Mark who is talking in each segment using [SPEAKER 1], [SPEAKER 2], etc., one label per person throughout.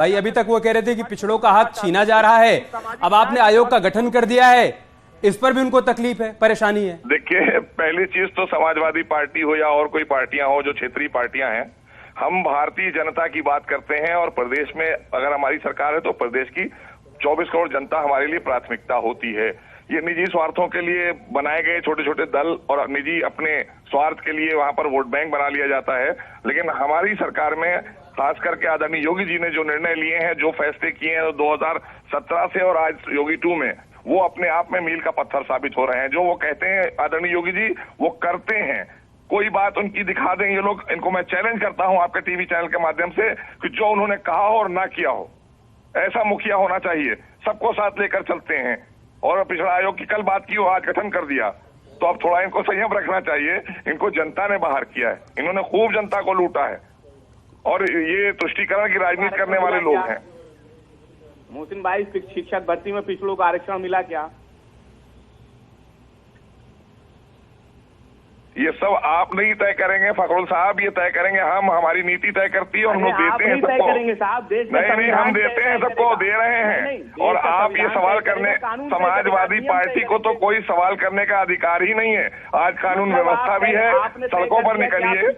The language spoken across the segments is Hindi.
[SPEAKER 1] भाई अभी तक वो कह रहे थे कि पिछड़ों का हक छीना जा रहा है, अब आपने आयोग का गठन कर दिया है, इस पर भी उनको तकलीफ है, परेशानी है।
[SPEAKER 2] देखिए, पहली चीज तो समाजवादी पार्टी हो या और कोई पार्टियां हो जो क्षेत्रीय पार्टियां हैं, हम भारतीय जनता की बात करते हैं और प्रदेश में अगर हमारी सरकार है तो प्रदेश की 24 करोड़ जनता हमारे लिए प्राथमिकता होती है। ये निजी स्वार्थों के लिए बनाए गए छोटे छोटे दल और निजी अपने स्वार्थ के लिए वहां पर वोट बैंक बना लिया जाता है, लेकिन हमारी सरकार में खास करके आदरणीय योगी जी ने जो निर्णय लिए हैं, जो फैसले किए हैं 2017 से और आज योगी 2 में, वो अपने आप में मील का पत्थर साबित हो रहे हैं। जो वो कहते हैं आदरणीय योगी जी, वो करते हैं। कोई बात उनकी दिखा दें ये लोग, इनको मैं चैलेंज करता हूं आपके टीवी चैनल के माध्यम से कि जो उन्होंने कहा हो और ना किया हो, ऐसा मुखिया होना चाहिए। सबको साथ लेकर चलते हैं। और पिछड़ा आयोग की कल बात की हो, आज गठन कर दिया, तो अब थोड़ा इनको संयम रखना चाहिए। इनको जनता ने बाहर किया है, इन्होंने खूब जनता को लूटा है और ये तुष्टीकरण की राजनीति करने वाले लोग हैं।
[SPEAKER 3] मोहसिन भाई, शिक्षक भर्ती में पिछड़ों का आरक्षण मिला क्या?
[SPEAKER 2] ये सब आप नहीं तय करेंगे फखरुल साहब, ये तय करेंगे हम। हमारी नीति तय करती है और हम लोग देते हैं सबको।
[SPEAKER 3] करेंगे साहब, देश
[SPEAKER 2] नहीं, हम देते हैं सबको, दे रहे हैं। और आप ये सवाल करने, समाजवादी पार्टी को तो कोई सवाल करने का अधिकार ही नहीं है। आज कानून व्यवस्था भी है। सड़कों पर निकलिए,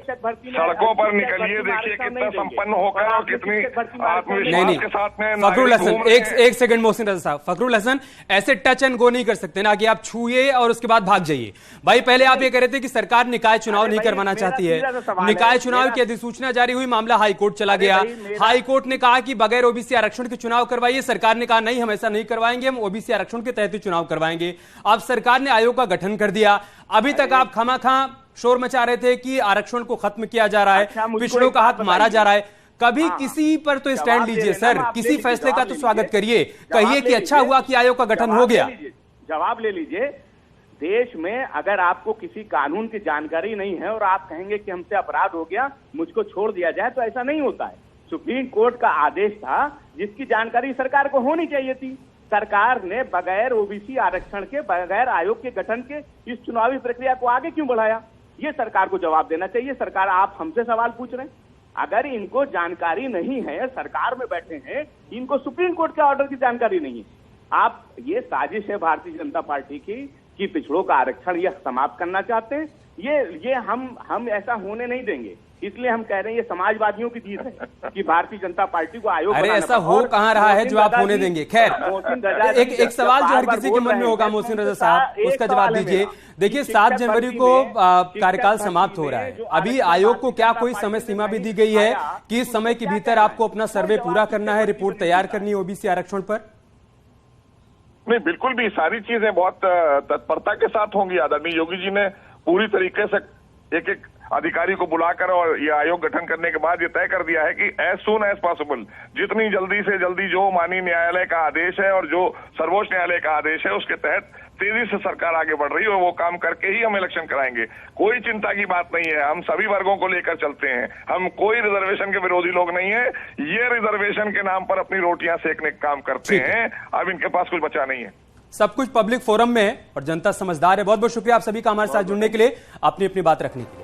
[SPEAKER 2] सड़कों पर निकलिए, देखिए कितना संपन्न होकर और कितनी आत्मविश्वास के साथ में।
[SPEAKER 1] फखरुल हसन, एक सेकंड मोहसिन रजा साहब, फखरुल हसन ऐसे टच एंड गो नहीं कर सकते ना कि आप छूए और उसके बाद भाग जाइए। भाई पहले आप ये कह रहे थे कि सरकार निकाय चुनाव नहीं करवाना चाहती है, निकाय चुनाव की अधिसूचना जारी हुई, मामला हाई कोर्ट चला गया। हाई कोर्ट ने कहा कि बगैर ओबीसी आरक्षण के चुनाव करवाइए, सरकार ने कहा नहीं हम ऐसा नहीं करवाएंगे, हम ओबीसी आरक्षण के तहत ही चुनाव करवाएंगे। अब सरकार ने आयोग का गठन कर दिया। अभी तक आप खामखा शोर मचा रहे थे कि आरक्षण को खत्म किया जा रहा है, पिछड़ों का हक मारा जा रहा है। कभी किसी पर तो स्टैंड लीजिए सर, किसी फैसले का तो स्वागत करिए, कहिए कि अच्छा हुआ कि आयोग का गठन हो गया।
[SPEAKER 3] जवाब ले लीजिए। देश में अगर आपको किसी कानून की जानकारी नहीं है और आप कहेंगे कि हमसे अपराध हो गया, मुझको छोड़ दिया जाए, तो ऐसा नहीं होता है। सुप्रीम कोर्ट का आदेश था जिसकी जानकारी सरकार को होनी चाहिए थी। सरकार ने बगैर ओबीसी आरक्षण के, बगैर आयोग के गठन के इस चुनावी प्रक्रिया को आगे क्यों बढ़ाया? ये सरकार को जवाब देना चाहिए। सरकार, आप हमसे सवाल पूछ रहे हैं, अगर इनको जानकारी नहीं है, सरकार में बैठे हैं, इनको सुप्रीम कोर्ट के ऑर्डर की जानकारी नहीं है। आप, ये साजिश है भारतीय जनता पार्टी की कि पिछड़ों का आरक्षण यह समाप्त करना चाहते हैं। ये हम ऐसा होने नहीं देंगे। इसलिए हम कह रहे हैं ये समाजवादियों की जीत है कि भारतीय जनता पार्टी को आयोग।
[SPEAKER 1] अरे ऐसा हो कहां रहा है जो आप होने देंगे। खैर, एक सवाल जो हर किसी के मन में होगा मोहसिन रजा साहब, उसका जवाब दीजिए। देखिए 7 जनवरी को कार्यकाल समाप्त हो रहा है, अभी आयोग को क्या कोई समय सीमा भी दी गई है कि इस समय के भीतर आपको अपना सर्वे पूरा करना है, रिपोर्ट तैयार करनी है ओबीसी आरक्षण पर?
[SPEAKER 2] नहीं, बिल्कुल भी सारी चीजें बहुत तत्परता के साथ होंगी। आदरणीय योगी जी ने पूरी तरीके से एक एक अधिकारी को बुलाकर और ये आयोग गठन करने के बाद ये तय कर दिया है कि एज सून एज पॉसिबल, जितनी जल्दी से जल्दी जो माननीय न्यायालय का आदेश है और जो सर्वोच्च न्यायालय का आदेश है उसके तहत तेजी से सरकार आगे बढ़ रही है और वो काम करके ही हम इलेक्शन कराएंगे। कोई चिंता की बात नहीं है, हम सभी वर्गों को लेकर चलते हैं। हम कोई रिजर्वेशन के विरोधी लोग नहीं है। ये रिजर्वेशन के नाम पर अपनी रोटियां सेकने का काम करते हैं। अब इनके पास कुछ बचा नहीं है।
[SPEAKER 1] सब कुछ पब्लिक फोरम में है और जनता समझदार है। बहुत बहुत शुक्रिया आप सभी का हमारे साथ जुड़ने के लिए, अपनी अपनी बात रखने के लिए।